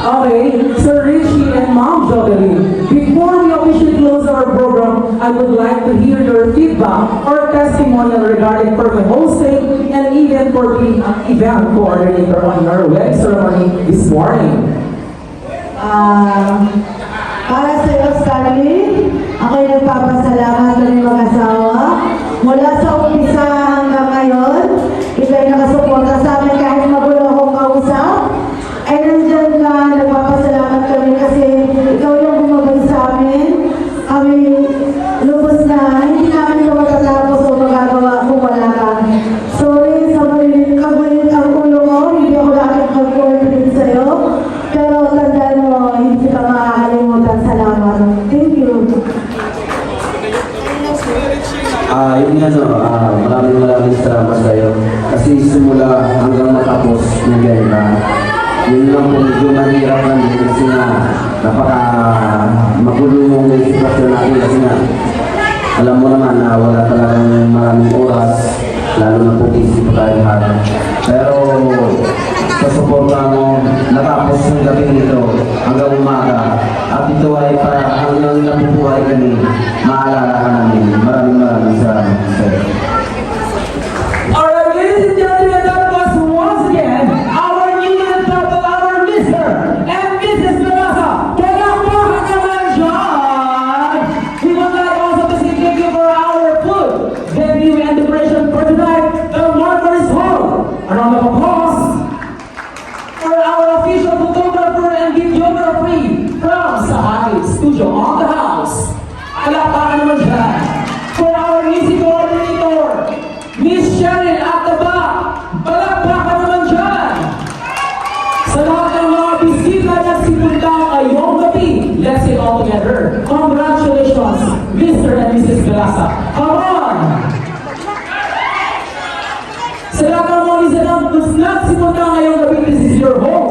Okay, Sir Richie and Mom Jodeline, before we officially close our program, I would like to hear your feedback or testimonial regarding perfect hosting and even for being an event coordinator on your wedding ceremony this morning. Para sa iyo, Stanley, ako'y nagpapasalamat ng mag-asawa. Mula sa umpisa hanggang ngayon, ikaw'y nakasuporta sa amin kahit magulo akong kausap. Ay nandiyan ka, nagpapasalamat kami kasi ikaw yung bumabay sa amin. Kami lubos na, hindi namin ito matatapos o magagawa kung wala ka. Sorry sa kagulit ang ulo ko, hindi ako lagi mag-coordinate sa'yo. Pero tandaan mo, hindi ka makakalimutan. Salamat. Thank you. Yun nga maraming salamat sa iyo. Kasi simula hanggang matapos ng ganda, yun lang po medyo mahirap namin kasi nga magulo yung sitwasyon natin kasi nga alam mo naman na wala talagang maraming oras, lalo na po isip tayo lahat. Pero sa suporta mo, natapos yung gabi nito hanggang umaga at ito ay para hanggang nabubuhay kami, maalala ka namin. Maraming salamat sa iyo. Alright, ladies and gentlemen, that was once again our new and double our Mr. and Mrs. Mendoza. Palakpakan naman dyan! We would like also to say thank you for our food, venue and decoration for tonight, the Marvelous Hall. A round of applause for our official photographer and videography from Sahari Studio on the house. Palakpakan naman dyan. For our music coordinator, Miss Cheryl at the back, palakpakan naman dyan. Sa lahat ng mga bisita na simula ngayong gabi, let's say all together, congratulations, Mr. and Mrs. Galasa. Come on! Sa lahat ng mga bisita na simula ngayong gabi, this is your home.